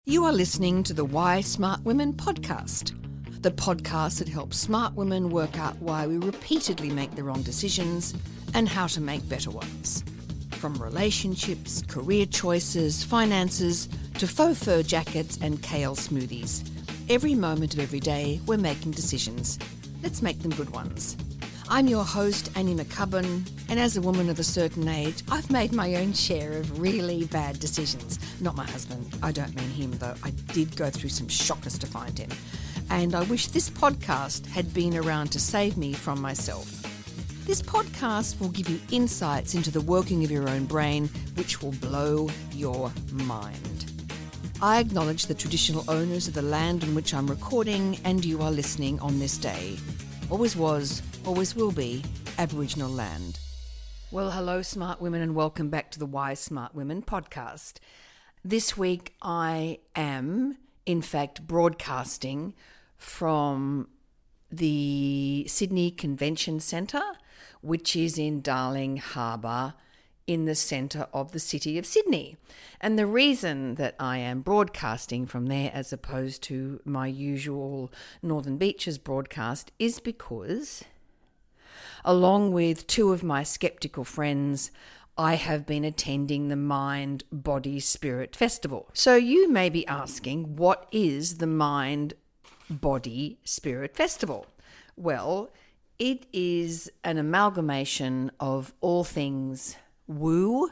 You are listening to the Why Smart Women podcast, the podcast that helps smart women work out why we repeatedly make the wrong decisions and how to make better ones. From relationships, career choices, finances, to faux fur jackets and kale smoothies. Every moment of every day, we're making decisions. Let's make them good ones. I'm your host, Annie McCubbin, and as a woman of a certain age, I've made my own share of really bad decisions. Not my husband. I don't mean him, though. I did go through some shockers to find him. And I wish this podcast had been around to save me from myself. This podcast will give you insights into the working of your own brain, which will blow your mind. I acknowledge the traditional owners of the land on which I'm recording, and you are listening on this day. Always was, always will be, Aboriginal land. Well, hello, smart women, and welcome back to the Why Smart Women podcast. This week I am, in fact, broadcasting from the Sydney Convention Centre, which is in Darling Harbour, in the centre of the city of Sydney. And the reason that I am broadcasting from there as opposed to my usual Northern Beaches broadcast is because, along with two of my skeptical friends, I have been attending the Mind, Body, Spirit Festival. So you may be asking, what is the Mind, Body, Spirit Festival? Well, it is an amalgamation of all things woo,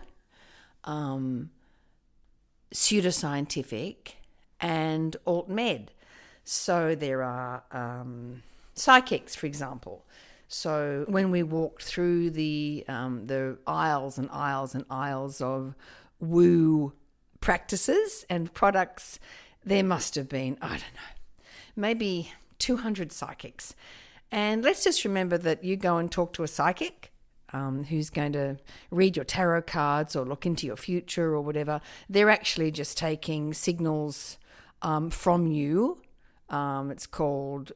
pseudoscientific, and alt-med. So there are psychics, for example. So when we walked through the aisles and aisles and aisles of woo practices and products, there must have been, I don't know, maybe 200 psychics. And let's just remember that you go and talk to a psychic who's going to read your tarot cards or look into your future or whatever. They're actually just taking signals from you. It's called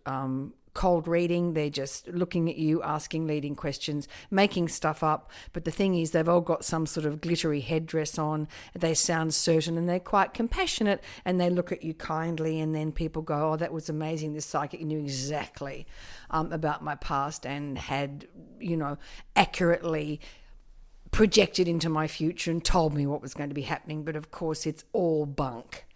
cold reading. They're just looking at you, asking leading questions, making stuff up. But the thing is, they've all got some sort of glittery headdress on. They sound certain and they're quite compassionate, and they look at you kindly, and then people go, oh, that was amazing. This psychic knew exactly about my past and had, accurately projected into my future and told me what was going to be happening. But of course, it's all bunk.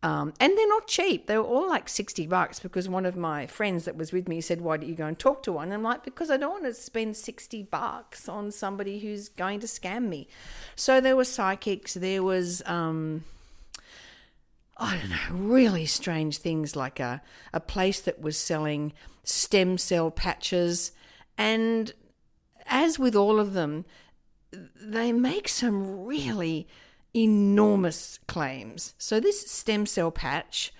And they're not cheap. They were all like $60 because one of my friends that was with me said, why don't you go and talk to one? And I'm like, because I don't want to spend $60 on somebody who's going to scam me. So there were psychics. There was, really strange things like a place that was selling stem cell patches. And as with all of them, they make some really enormous claims. So this stem cell patch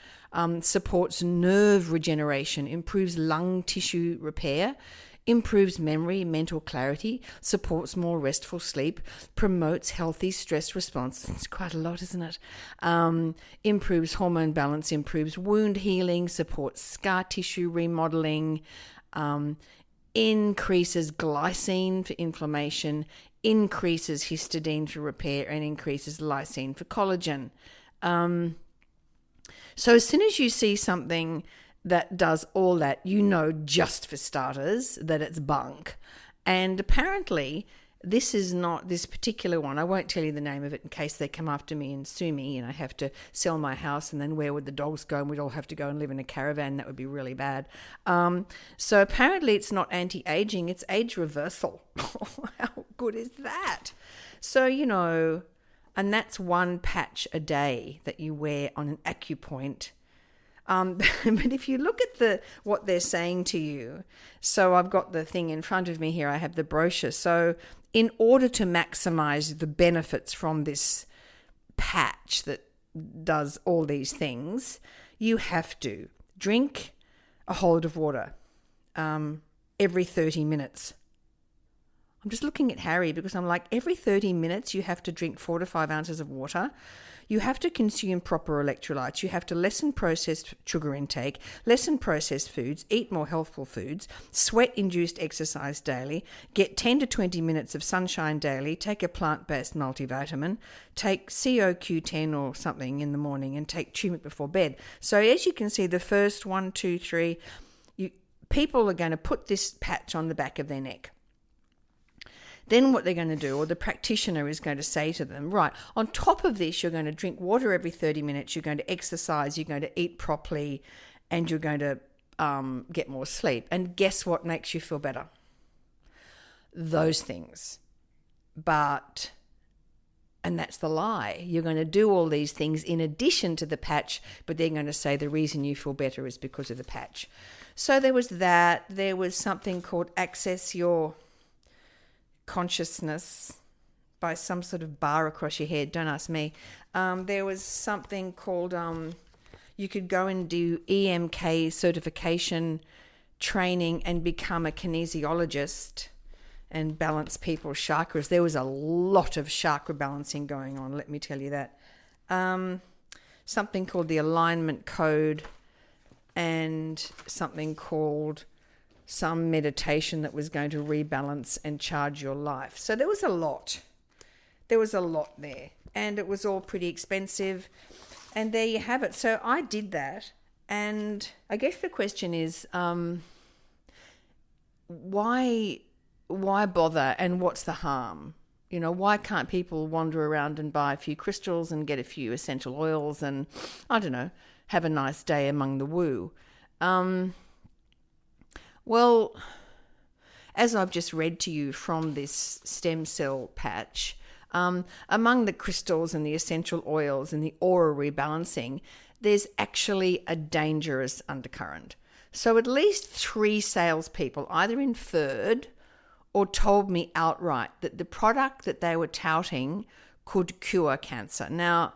supports nerve regeneration, improves lung tissue repair, improves memory, mental clarity, supports more restful sleep, promotes healthy stress response. It's quite a lot, isn't it? Improves hormone balance, improves wound healing, supports scar tissue remodeling, increases glycine for inflammation, increases histidine for repair, and increases lysine for collagen. So as soon as you see something that does all that, just for starters, that it's bunk. And apparently this is not this particular one. I won't tell you the name of it in case they come after me and sue me and I have to sell my house, and then where would the dogs go? And we'd all have to go and live in a caravan. That would be really bad. So apparently it's not anti-aging, it's age reversal. How good is that? So, and that's one patch a day that you wear on an acupoint. But if you look at what they're saying to you, so I've got the thing in front of me here, I have the brochure. So in order to maximize the benefits from this patch that does all these things, you have to drink a whole lot of water every 30 minutes. I'm just looking at Harry because I'm like, every 30 minutes you have to drink 4 to 5 ounces of water. You have to consume proper electrolytes. You have to lessen processed sugar intake, lessen processed foods, eat more healthful foods, sweat-induced exercise daily, get 10 to 20 minutes of sunshine daily, take a plant-based multivitamin, take CoQ10 or something in the morning, and take turmeric before bed. So as you can see, the first 1, 2, 3, people are going to put this patch on the back of their neck. Then what they're going to do, or the practitioner is going to say to them, right, on top of this, you're going to drink water every 30 minutes, you're going to exercise, you're going to eat properly, and you're going to get more sleep. And guess what makes you feel better? Those things. And that's the lie. You're going to do all these things in addition to the patch, but they're going to say the reason you feel better is because of the patch. So there was that. There was something called Access Your Consciousness by some sort of bar across your head. Don't ask me. There was something called you could go and do EMK certification training and become a kinesiologist and balance people's chakras. There was a lot of chakra balancing going on, let me tell you that. Something called the alignment code, and something called some meditation that was going to rebalance and charge your life. So there was a lot. There was a lot there. And it was all pretty expensive. And there you have it. So I did that. And I guess the question is, why bother, and what's the harm? You know, why can't people wander around and buy a few crystals and get a few essential oils and, I don't know, have a nice day among the woo? Well, as I've just read to you from this stem cell patch, among the crystals and the essential oils and the aura rebalancing, there's actually a dangerous undercurrent. So at least 3 salespeople either inferred or told me outright that the product that they were touting could cure cancer. Now,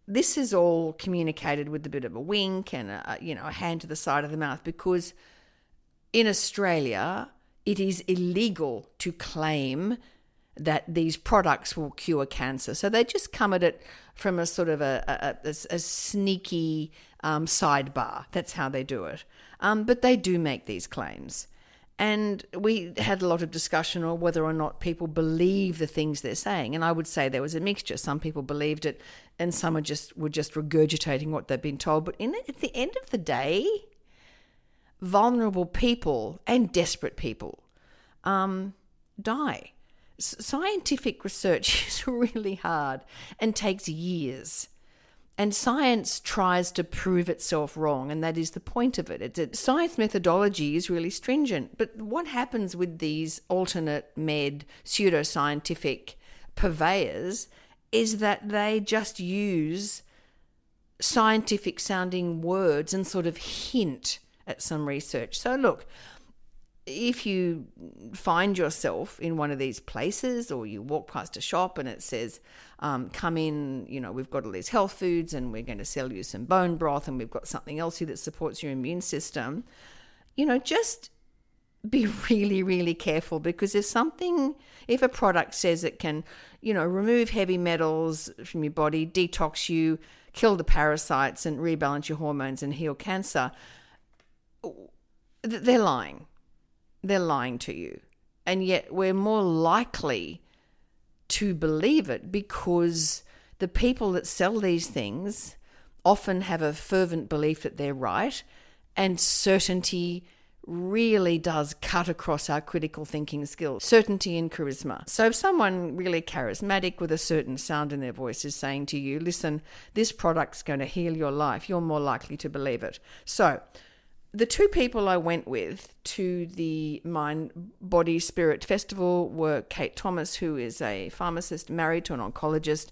this is all communicated with a bit of a wink and a hand to the side of the mouth, because in Australia, it is illegal to claim that these products will cure cancer. So they just come at it from a sort of a sneaky sidebar. That's how they do it. But they do make these claims. And we had a lot of discussion on whether or not people believe the things they're saying. And I would say there was a mixture. Some people believed it and some were just regurgitating what they've been told. But at the end of the day, vulnerable people and desperate people die. Scientific research is really hard and takes years. And science tries to prove itself wrong, and that is the point of it. Science methodology is really stringent, but what happens with these alternate med, pseudoscientific purveyors is that they just use scientific-sounding words and sort of hint at some research. So look, if you find yourself in one of these places, or you walk past a shop and it says, come in, we've got all these health foods and we're going to sell you some bone broth and we've got something else here that supports your immune system, just be really, really careful, because if a product says it can, remove heavy metals from your body, detox you, kill the parasites and rebalance your hormones and heal cancer, they're lying. They're lying to you. And yet we're more likely to believe it because the people that sell these things often have a fervent belief that they're right, and certainty really does cut across our critical thinking skills. Certainty and charisma. So if someone really charismatic with a certain sound in their voice is saying to you, listen, this product's going to heal your life, you're more likely to believe it. So the 2 people I went with to the Mind, Body, Spirit Festival were Kate Thomas, who is a pharmacist married to an oncologist,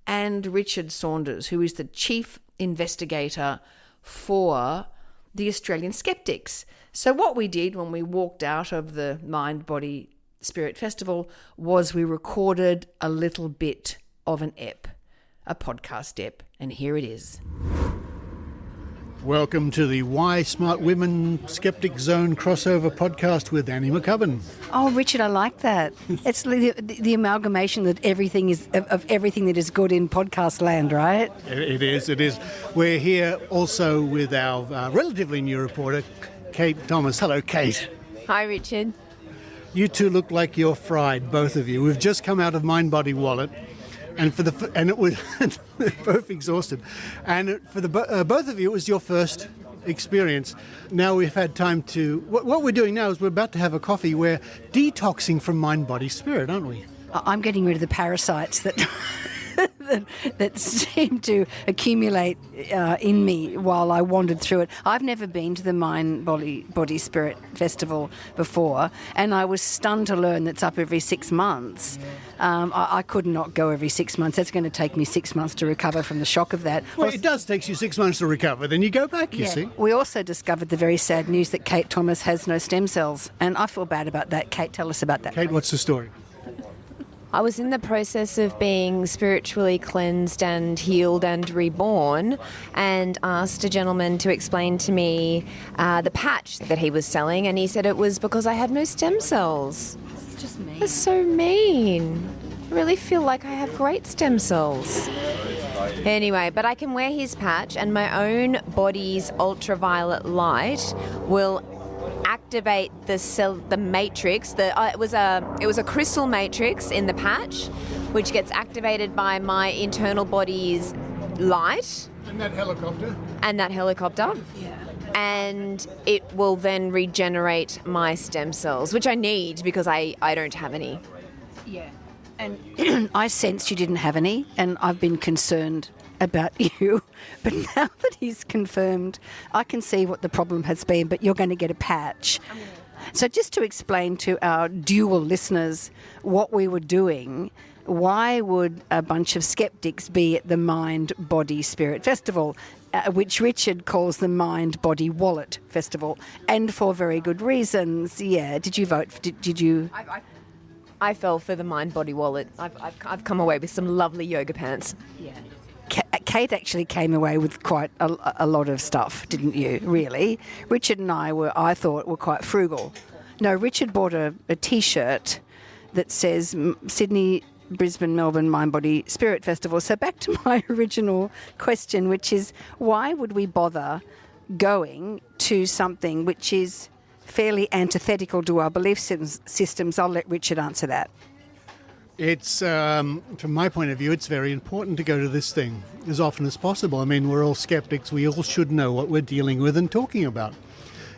and Richard Saunders, who is the chief investigator for the Australian Skeptics. So what we did when we walked out of the Mind, Body, Spirit Festival was we recorded a little bit of an ep, a podcast ep, and here it is. Welcome to the Why Smart Women Skeptic Zone crossover podcast with Annie McCubbin. Oh, Richard, I like that. It's the amalgamation that everything is of everything that is good in podcast land, right? It is. We're here also with our relatively new reporter, Kate Thomas. Hello, Kate. Hi, Richard. You two look like you're fried, both of you. We've just come out of Mind Body Wallet. And it was both exhausted, and for the both of you, it was your first experience. Now we've had time to. What we're doing now is we're about to have a coffee. We're detoxing from mind, body, spirit, aren't we? I'm getting rid of the parasites that that seem to accumulate in me while I wandered through it. I've never been to the Mind, Body, Spirit Festival before, and I was stunned to learn that's up every 6 months. I could not go every 6 months. That's going to take me 6 months to recover from the shock of that. Well, it does take you 6 months to recover. Then you go back, you see. We also discovered the very sad news that Kate Thomas has no stem cells, and I feel bad about that. Kate, tell us about that. Kate, what's the story? I was in the process of being spiritually cleansed and healed and reborn, and asked a gentleman to explain to me the patch that he was selling, and he said it was because I had no stem cells. It's just mean. That's so mean. I really feel like I have great stem cells. Anyway, but I can wear his patch, and my own body's ultraviolet light will activate the matrix. It was a crystal matrix in the patch, which gets activated by my internal body's light. And that helicopter. Yeah. And it will then regenerate my stem cells, which I need because I don't have any. Yeah. And I sensed you didn't have any, and I've been concerned about you. But now that he's confirmed, I can see what the problem has been, but you're going to get a patch. So just to explain to our dual listeners what we were doing, why would a bunch of skeptics be at the Mind, Body, Spirit Festival, which Richard calls the Mind, Body, Wallet Festival, and for very good reasons? Yeah. Did you vote? Did you? I fell for the Mind, Body, Wallet. I've come away with some lovely yoga pants. Yeah. Kate actually came away with quite a lot of stuff, didn't you, really? Richard and I thought, were quite frugal. No, Richard bought a T-shirt that says Sydney, Brisbane, Melbourne, Mind, Body, Spirit Festival. So back to my original question, which is, why would we bother going to something which is fairly antithetical to our belief systems? I'll let Richard answer that. It's, from my point of view, it's very important to go to this thing as often as possible. I mean, we're all skeptics. We all should know what we're dealing with and talking about.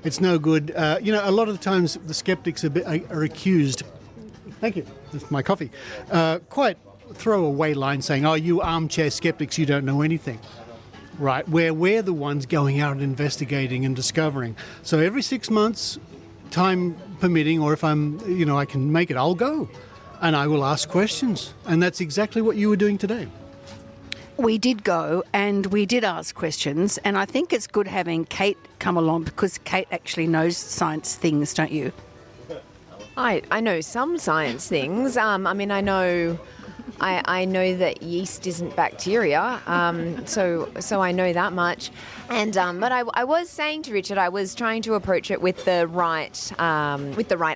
It's no good. A lot of the times the skeptics are accused. Thank you. This is my coffee. Quite throwaway line saying, "Oh, you armchair skeptics, you don't know anything." Right? Where we're the ones going out and investigating and discovering. So every 6 months, time permitting, or if I can make it, I'll go. And I will ask questions. And that's exactly what you were doing today. We did go and we did ask questions. And I think it's good having Kate come along because Kate actually knows science things, don't you? I know some science things. I know that yeast isn't bacteria, so I know that much. And but I was saying to Richard, I was trying to approach it with the right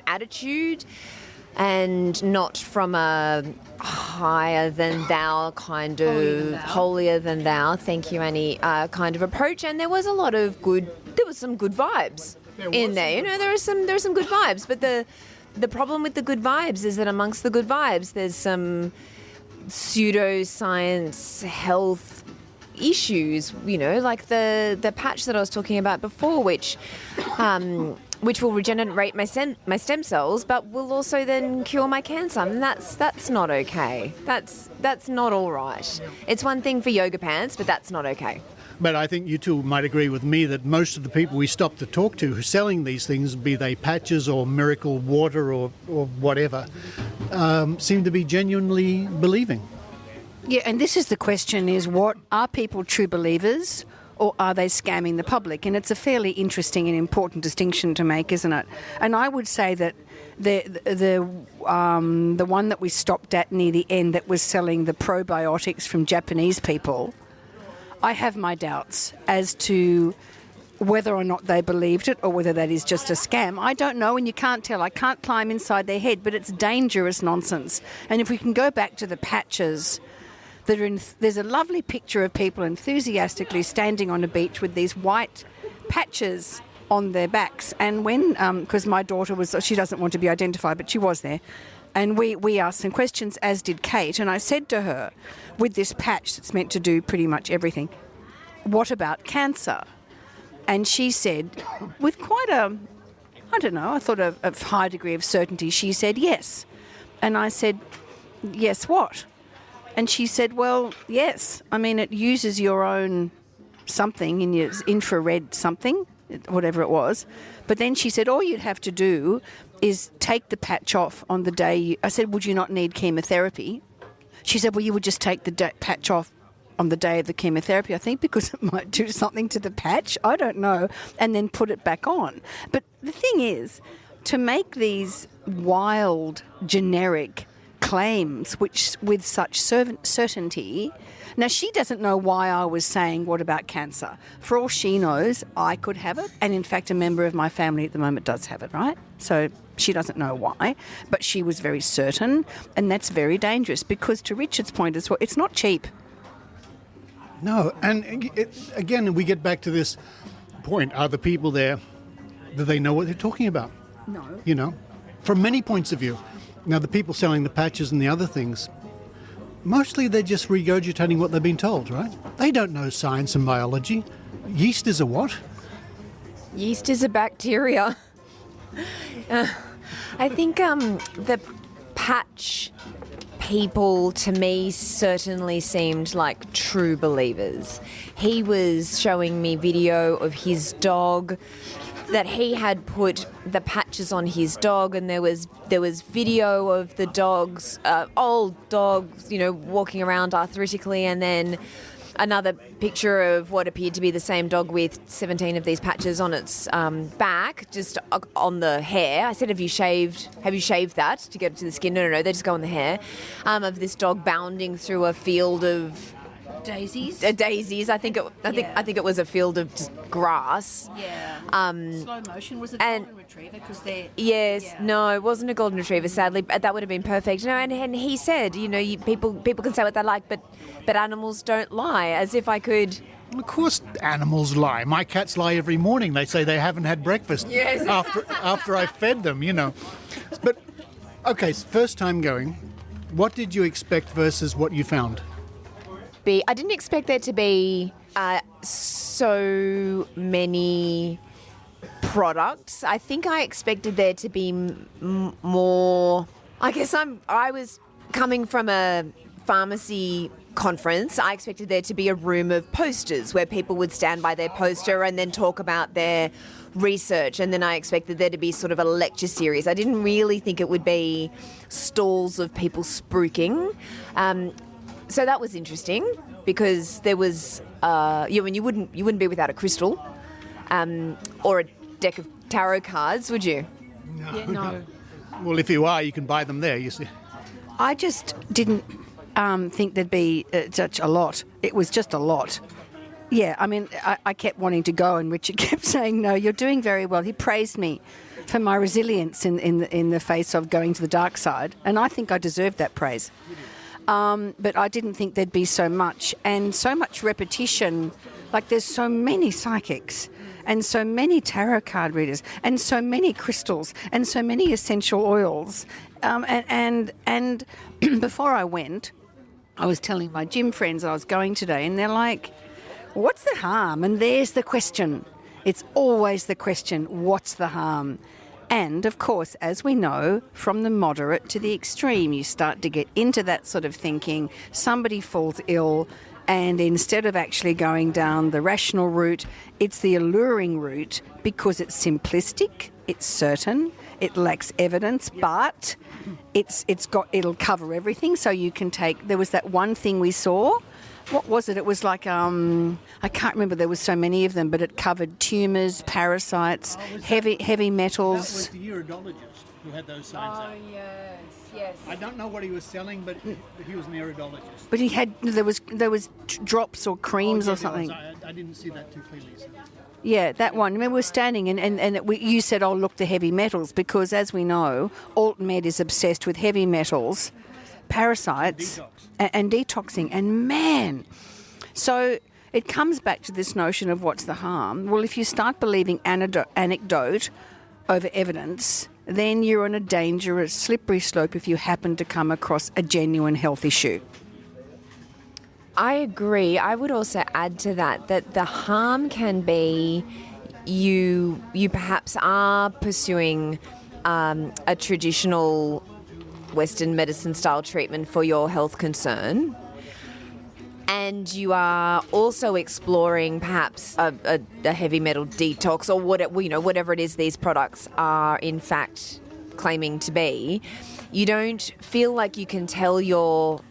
attitude, and not from a higher than thou kind of holier than thou. Thank you, Annie. Kind of approach, and there was some good vibes in there. There are some good vibes, but the problem with the good vibes is that amongst the good vibes, there's some pseudoscience health issues, like the patch that I was talking about before, which will regenerate my stem cells, but will also then cure my cancer. And that's not okay. That's not all right. It's one thing for yoga pants, but that's not okay. But I think you two might agree with me that most of the people we stop to talk to who are selling these things, be they patches or miracle water or whatever, seem to be genuinely believing. Yeah, and this is the question is, what are people true believers or are they scamming the public? And it's a fairly interesting and important distinction to make, isn't it? And I would say that the one that we stopped at near the end that was selling the probiotics from Japanese people, I have my doubts as to whether or not they believed it or whether that is just a scam, I don't know, and you can't tell. I can't climb inside their head, but it's dangerous nonsense. And if we can go back to the patches, there's a lovely picture of people enthusiastically standing on a beach with these white patches on their backs. And when, because my daughter she doesn't want to be identified, but she was there, and we asked some questions, as did Kate, and I said to her, with this patch that's meant to do pretty much everything, what about cancer? And she said, with quite I thought a high degree of certainty, she said yes. And I said, yes, what? And she said, well, yes. I mean, it uses your own something in your infrared something, whatever it was. But then she said, all you'd have to do is take the patch off on the day I said, would you not need chemotherapy? She said, well, you would just take the patch off on the day of the chemotherapy, I think, because it might do something to the patch. I don't know. And then put it back on. But the thing is, to make these wild, generic claims which with such certainty. Now, she doesn't know why I was saying, what about cancer? For all she knows, I could have it. And in fact, a member of my family at the moment does have it, right? So she doesn't know why. But she was very certain. And that's very dangerous because, to Richard's point as well, it's not cheap. No, and again, we get back to this point. Are the people there, do they know what they're talking about? No. You know, from many points of view. Now, the people selling the patches and the other things, mostly they're just regurgitating what they've been told, right? They don't know science and biology. Yeast is a what? Yeast is a bacteria. I think the patch people, to me, certainly seemed like true believers. He was showing me video of his dog, that he had put the patches on his dog, and there was video of the dogs, old dogs, walking around arthritically, and then another picture of what appeared to be the same dog with 17 of these patches on its back, just on the hair. I said, have you shaved that to get it to the skin? No, they just go on the hair. Of this dog bounding through a field of daisies. Daisies. I think it was a field of just grass. Yeah. Slow motion. Was it and, golden retriever? Because they're. Yes. Yeah. No, it wasn't a golden retriever. Sadly, that would have been perfect. No, and he said, people can say what they like, but animals don't lie. As if I could. Of course, animals lie. My cats lie every morning. They say they haven't had breakfast after I fed them. But okay, first time going. What did you expect versus what you found? I didn't expect there to be so many products. I think I expected there to be more. I guess I was coming from a pharmacy conference. I expected there to be a room of posters where people would stand by their poster and then talk about their research, and then I expected there to be sort of a lecture series. I didn't really think it would be stalls of people spruiking. So that was interesting because there was, you wouldn't be without a crystal or a deck of tarot cards, would you? No. Yeah, no. Well, if you are, you can buy them there, you see. I just didn't think there'd be such a lot. It was just a lot. Yeah, I mean, I kept wanting to go, and Richard kept saying, no, you're doing very well. He praised me for my resilience in the face of going to the dark side, and I think I deserved that praise. But I didn't think there'd be so much, and so much repetition. Like, there's so many psychics, and so many tarot card readers, and so many crystals, and so many essential oils. And before I went, I was telling my gym friends I was going today, and they're like, what's the harm? And there's the question. It's always the question, what's the harm? And, of course, as we know, from the moderate to the extreme, you start to get into that sort of thinking. Somebody falls ill, and instead of actually going down the rational route, it's the alluring route because it's simplistic, it's certain, it lacks evidence, but it'll cover everything. So you can take. There was that one thing we saw. What was it? It was like, I can't remember, there was so many of them, but it covered tumours, parasites, heavy metals. That was the iridologist who had those signs out. Yes. I don't know what he was selling, but he was an iridologist. But there was drops or creams or something. I didn't see that too clearly. So. Yeah, that one. I mean, we're standing you said, oh, look, the heavy metals, because as we know, AltMed is obsessed with heavy metals, parasites, and detoxing. And man, so it comes back to this notion of what's the harm. Well, if you start believing anecdote over evidence, then you're on a dangerous, slippery slope if you happen to come across a genuine health issue. I agree. I would also add to that the harm can be you perhaps are pursuing a traditional Western medicine style treatment for your health concern, and you are also exploring perhaps a heavy metal detox or whatever it is these products are in fact claiming to be. You don't feel like you can tell your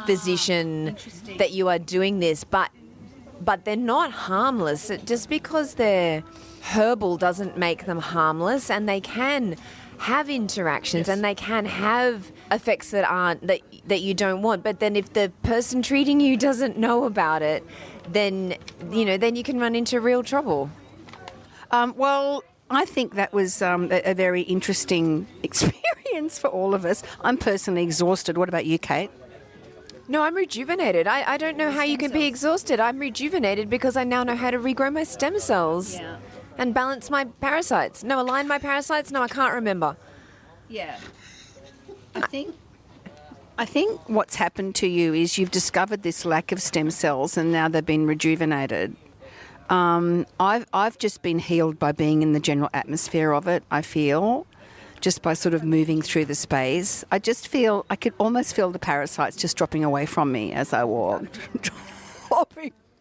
physician that you are doing this, but they're not harmless. Just because they're herbal doesn't make them harmless, and they can have interactions and they can have effects that you don't want. But then if the person treating you doesn't know about it, then you can run into real trouble. Well, I think that was a very interesting experience for all of us. I'm personally exhausted. What about you, Kate? No, I'm rejuvenated. I don't know how you can be exhausted. I'm rejuvenated because I now know how to regrow my stem cells and balance my parasites. No, align my parasites? No, I can't remember. Yeah. I think what's happened to you is you've discovered this lack of stem cells and now they've been rejuvenated. I've just been healed by being in the general atmosphere of it, I feel. Just by sort of moving through the space. I could almost feel the parasites just dropping away from me as I walked.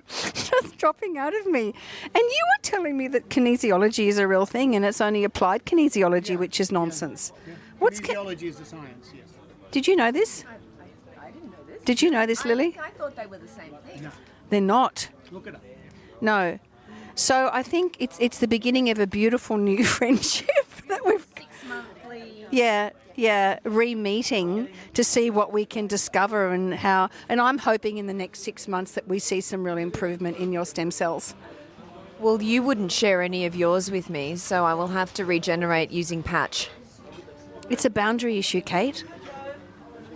Just dropping out of me. And you were telling me that kinesiology is a real thing and it's only applied kinesiology, which is nonsense. Yeah. What's kinesiology is the science, yes. Did you know this? I didn't know this. Did you know this, Lily? I thought they were the same thing. No. They're not. Look it up. No. So I think it's the beginning of a beautiful new friendship that we've... 6-monthly... Yeah, re-meeting to see what we can discover and how. And I'm hoping in the next 6 months that we see some real improvement in your stem cells. Well, you wouldn't share any of yours with me, so I will have to regenerate using patch. It's a boundary issue, Kate.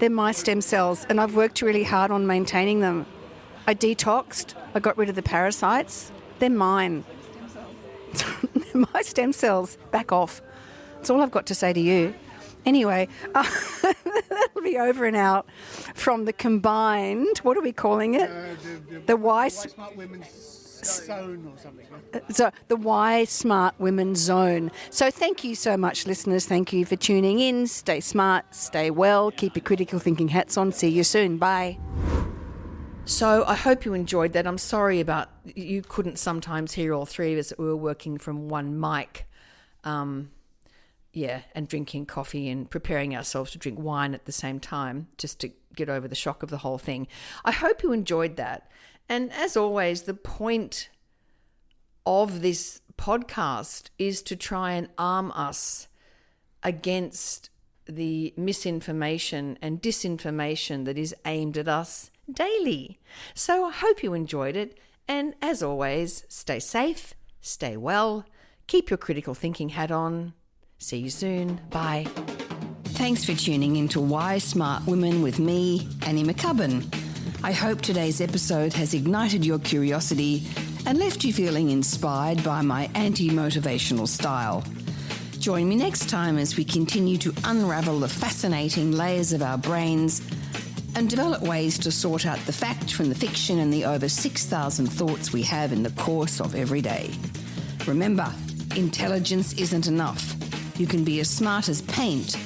They're my stem cells, and I've worked really hard on maintaining them. I detoxed. I got rid of the parasites. They're mine. They're my stem cells. Back off. That's all I've got to say to you. Anyway, that'll be over and out from the combined, what are we calling it? The Why Smart Women's Zone or something. So the Why Smart Women Zone. So thank you so much, listeners. Thank you for tuning in. Stay smart, stay well, keep your critical thinking hats on. See you soon. Bye. So I hope you enjoyed that. I'm sorry about you couldn't sometimes hear all three of us. We were working from one mic. And drinking coffee and preparing ourselves to drink wine at the same time, just to get over the shock of the whole thing. I hope you enjoyed that. And as always, the point of this podcast is to try and arm us against the misinformation and disinformation that is aimed at us daily. So I hope you enjoyed it. And as always, stay safe, stay well, keep your critical thinking hat on. See you soon. Bye. Thanks for tuning into Why Smart Women with me, Annie McCubbin. I hope today's episode has ignited your curiosity and left you feeling inspired by my anti-motivational style. Join me next time as we continue to unravel the fascinating layers of our brains and develop ways to sort out the fact from the fiction and the over 6,000 thoughts we have in the course of every day. Remember, intelligence isn't enough. You can be as smart as paint,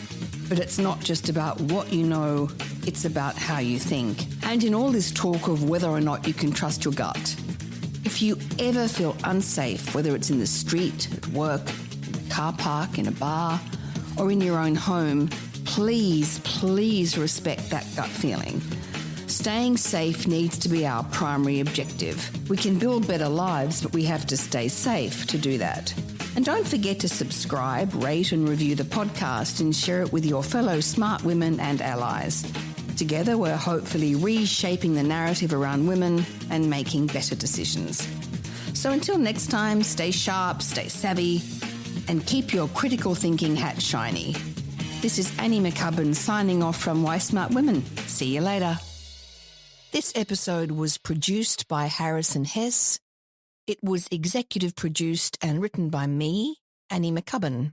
but it's not just about what you know, it's about how you think. And in all this talk of whether or not you can trust your gut, if you ever feel unsafe, whether it's in the street, at work, car park, in a bar, or in your own home, please respect that gut feeling. Staying safe needs to be our primary objective. We can build better lives, but we have to stay safe to do that. And don't forget to subscribe, rate and review the podcast and share it with your fellow smart women and allies. Together, we're hopefully reshaping the narrative around women and making better decisions. So until next time, stay sharp, stay savvy, and keep your critical thinking hat shiny. This is Annie McCubbin signing off from Why Smart Women. See you later. This episode was produced by Harrison Hess. It was executive produced and written by me, Annie McCubbin.